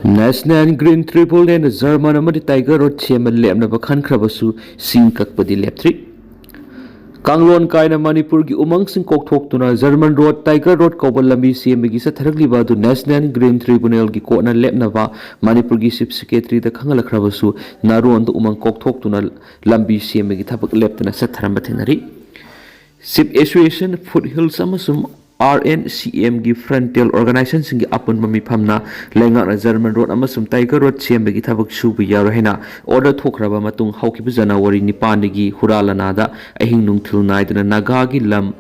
National Green Tribunal and German amadi Tiger Road Chairman lemna bakhan khrabasu sing kakpadi leptri Kanglon kaina Manipur gi umang sing kokthok tuna German Road Tiger Road kobal lambi CMG sa tharakli ba du National Green Tribunal gi kona lepna ba Manipur gi Chief Secretary da khangala khrabasu naron du umang kokthok tuna lambi CMG thabak leptana sa tharamba thenari Chief Association Foothills amasum RNCM gi frontier organization singi apun mami phamna lenga na German Road amasum Tiger Road CMB gi thabak subu yaro hena order thokraba matung hauki January 9 gi huralana da ahing nungthil naidna Naga gi lam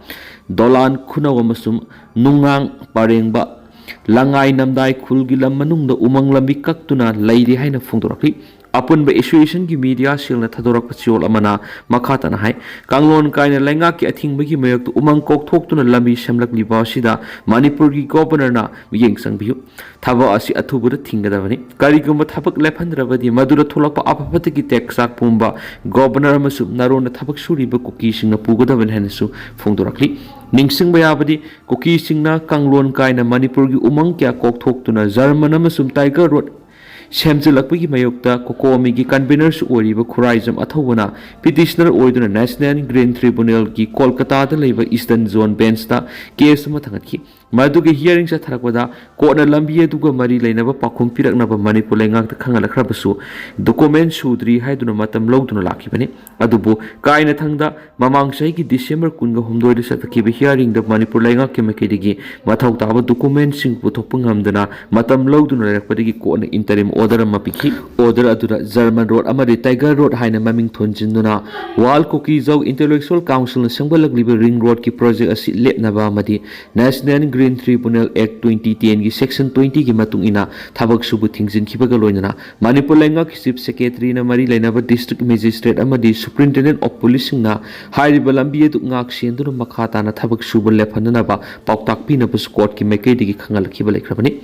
dolan khunaw amasum nungang parengba langai namdai khul gi lam manung da umang lambi kaktuna leiri haina phungdorakli apun ba association gi media silna thadorak pachiol amana makhata na hai kanglon kaina lenga ki athing bagi mayok tu umang kok thok tuna lambi samlak li ba sida Manipur gi governor na miyeng sangbiu thaba asi athubu da thinga bani kari gumba thabak lephandra badi madura tholak pa apapati gi teksak pumba governor amasu naron na thabak suri ba kuki singna pugoda ban hanasu phungdorakli ningsing ba yabadi kuki singna kanglon kaina Manipur gi umang kya kok thok tuna German amasum Tiger Road Semjilakpagi mayokta kokomi gi conveners oriba khuraizam athawna petitioner oiduna National Green Tribunal gi Kolkata da leiba Eastern Zone Bench ta case ma thangatki madugi hearing sa tharakpada kona lambi eduga mari leinaba pakhum piraknaba Manipur lengak ta khangala khrabasu document sudri haiduna matam logduna lakhibani adubu kaina thangda mamang sai gi December 13 da satakhiba hearing da Manipur lengak ke makidigi mathau taba document sing puthokpang hamdana matam logduna lekpadigi kona interim order mapiki order adura German Road amadi Tiger Road haina maming thonjinduna wal Kuki Jau Intellectual Council na sangbalakliba ring road ki project asi lepnaba amadi National Green Tribunal Act 2010 gi section 20 gi matung ina thabak subu thingjin khibaga loinana Manipur lengak Chief Secretary na mari leinaba district magistrate amadi superintendent of police na hairiba lambi edu ngak senduna makhata na thabak subu lephanana ba pauktak pina bus court ki mekai digi khangal khiba lekhrabani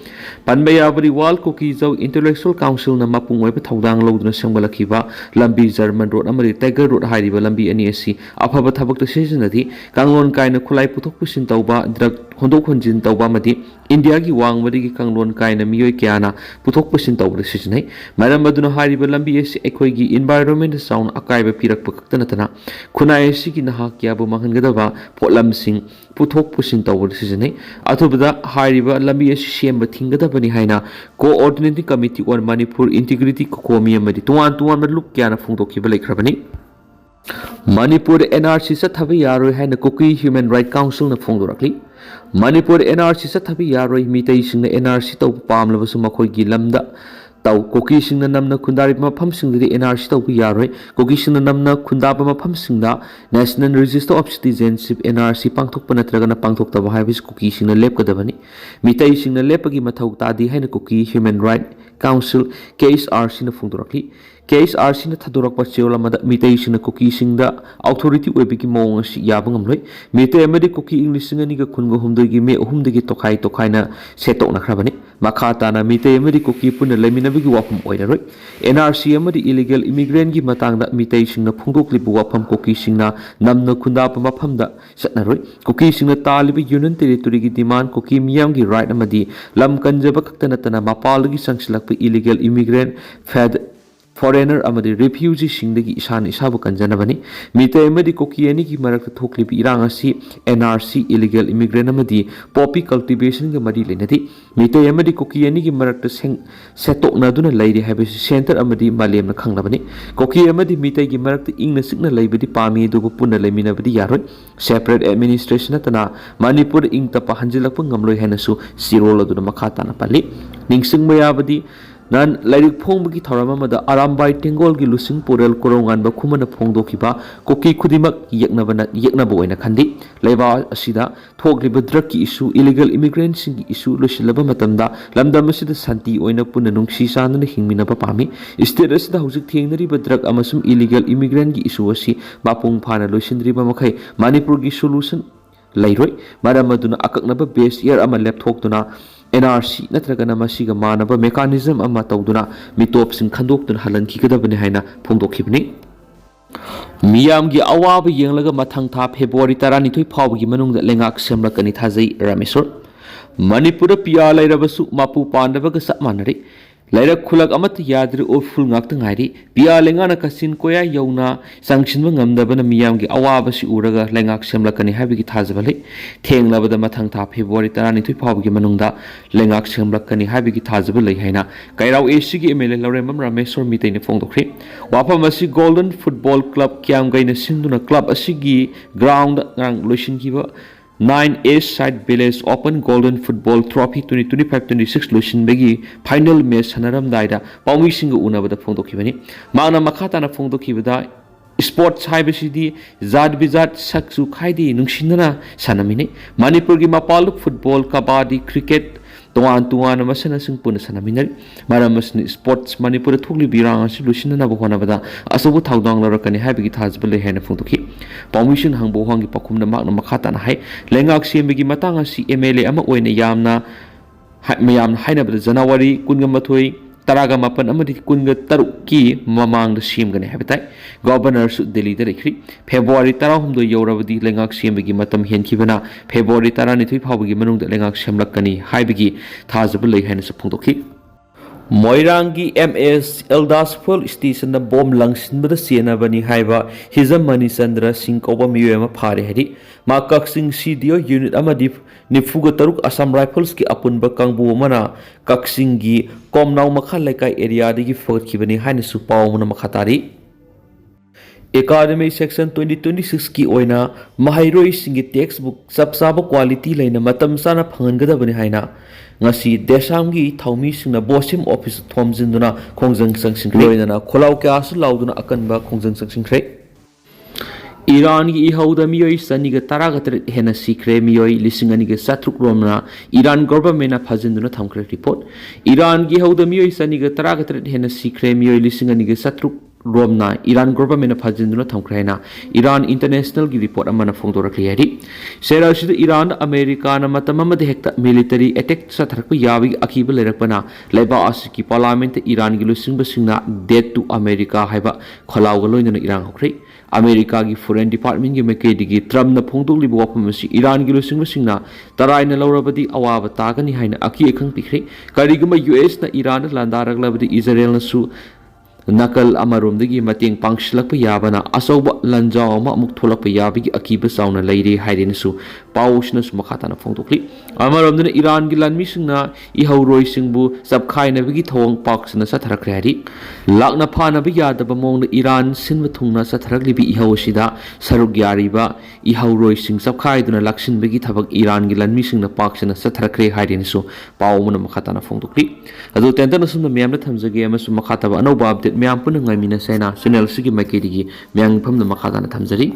panbaya bari wal Kuki Jau Intellectual Council na mapung oiba thaudang loduna sangbalakhiba lambi German Road amadi Tiger Road hairiba lambi ani asi afaba thabak ta sejanadi kanglon kaina khulai puthok pusin tauba drug hondok honjin tauba madi India gi wangmadi gi kanglon kaina miyoi kyana puthok pusin tauba sejanai maram aduna hairiba lambi asi ekhoi gi environment sound akaiba pirak pakatana tana khunai asi gi naha kya bu manghangadaba potlam sing puthok pusin tauba sejanai athubada hairiba lambi asi semba thingadabani haina coordinating committee on Manipur integrity komi amadi tuan lup kyana phungdokhiba lekhrabani Manipur da NRC sa thabi yaroi haina Kuki Human Right Council na phungdorakli Manipur da NRC sa thabi yaroi mitai singna NRC tau pamlabasu makhoi gi lamda tau Kuki singna namna khundari mafam singdi NRC tau yaroi Kuki singna namna khundaba mafam singda National Register of Citizenship NRC pangthok panatraga na pangthok taba haibis Kuki singna lepkadabani mitai singna lepagi mathau tadi haina Kuki Human Right Council KHRC na phungdorakli KHRC na thadorak pa cheola mada mitai singna Kuki singda authority oibiki mawng asi yabangam loi mitai amadi Kuki English singani ga khungo humdagi me humdagi tokhai na setok na khrabani makhata na mitai amadi Kuki punna leminabigi wapam oiraroi NRC amadi illegal immigrant gi matangda mitai singna phungdoklibu wapam Kuki singna namna khundapa maphamda satnaroi Kuki singna talibi union territory gi demand Kuki miyam gi right amadi lam kanjaba kaktana tana mapal gi sangsilakpa illegal immigrant foreigner amadi refugee singdagi isan isabu kanjanabani mitai amadi Kuki ani gi marakta thoklibi irang asi NRC illegal immigrant amadi poppy cultivation ga mari lenati mitai amadi Kuki ani gi marakta setok na duna leiri habi center amadi malem na khangnabani Kuki amadi mitai gi marakta ingna sikna leibadi pami du punna leminabadi yaroi separate administration tana Manipur ingta pa hanjilak ngamloi hanasu sirol aduna makhata na pali ningsing mayabadi nan lairik phongbagi thoramamada arambai tengol gi lusing porel korongan ba khumana phongdokiba Kuki khudimak yeknaba oina khandi leiba asida thokliba drug ki issue illegal immigrants gi issue losilaba matamda lamdam asida santi oina punna nungsi sanana hingminaba pami state asida hujik thengnari ba drug amasum illegal immigrant gi issue asi mapung phana loisindriba makhai Manipur gi solution lairoi maramaduna akaknaba base year ama laptop tuna NRC natragana masiga manaba mechanism ama tawduna mitop sing khandokduna halanki kadabani haina phongdokhibni miyam gi awaba yenglaga mathang tha February 12 phawgi manungda lengak semlakani thajai Ramesor Manipur piya lairabasu mapu pandabaga sapmanari Laira khulak amat yadre or full ngakta ngairi piya lengana kasin koya yauna sangshinba ngamdabana miyamgi awabasi uraga lengak semlakani habigi thajabale thenglabada mathang tha February 12 phawgi manungda lengak semlakani habigi thajabale haina kairau ACG MLA Lauremam Rameswar mitaine phongdokre wafam asi Golden Football Club kyam gaina sinduna club asigi ground ngang loishin kiba 9 Side Village Open Golden Football Trophy 2025-26 Lucian Begi Final Match Hanaram Daida Paumi Singa Unabada Fondo Kibani Mana Makatana Fondo Kibada Sports Hybrid Zad Bizat Saksu Kaidi Nungshinana Sanamine Manipur Mapaluk Football Kabaddi Cricket Tuan masana sing puna sanaminari maramasni sports Manipur thugli birang solution na bohona bada asabu thaudang larakani habigi thajbale hena phungtuki permission hangbo hangi pakumna makna makhata na hai lengak sembigi matang asi MLA ama oina yamna mayam haina bada January kunga mathoi taraga mapan amadi kunga taruki mamang da semgani habitai governor su Delhi da rekri February 13 yorabadi lengak sembigi matam henkibana February 12 phawgi manung da lengak semlakani haibigi thajabul lei haina saphungdoki Moirangi MS Eldas Full Station na bomb langsinbada senabani haiba Hizamani Sandra Singh koba miyema phare hari ma kaksing CDO unit amadi nifuga taruk Assam Rifles ki apunba kangbu mana kaksing gi komnaw makha laikai area digi fotkibani haina su pawmuna makhatari Academy Section 2026 ki oina mahairoi singi textbook sabsaba quality laina matam sana phangangadabani haina ngasi desamgi thaumi singna bosim office thomjinduna khongjang sangsing loina kholau kya su lauduna akanba khongjang sangsing kre Iran ki ihauda miyoi saniga taragatret hena sikre miyoi lisingani satruk romna Iran government na phajinduna thamkre report Iran ki ihauda miyoi saniga taragatret hena sikre miyoi lisingani satruk Romna Iran government na phajinduna thamkreina Iran international gi report amana phongdorakli hari sera sida Iran America na matamama de hekta military attack sa tharakpa yawi akiba lerakpana leba asiki parliament Iran gi lusingba singna dead to America haiba kholaw loina Iran hokre America gi foreign department gi mekedi gi Trump na phongdokli bo wapamasi Iran gi lusingba singna taraina lawrabadi awaba tagani haina aki ekhang pikre kariguma US na Iran landaraglabadi Israel na su Nakal amarumdagi mating pangsilakpa yabana asawba lanjaw ama amuk tholakpa yabigi akiba sauna leire hairinasu pausna su makhatana phongdokli amarumdana Iran gi lanmi singna ihauroi singbu sabkhaina bigi thong paksna satharakre hari lakna phana bi yadaba mongna Iran sinba thungna satharakli bi ihawsida saruk yariba ihauroi sing sabkhaiduna laksin bigi thabak Iran gi lanmi singna paksna satharakre hairinasu paumuna makhatana phongdokli adu tentana sumna miyamna thamjage amasu makhataba anauba update Myam pun ngai mina sena channel sigi maikedi gi myang phamna makha dana thamjari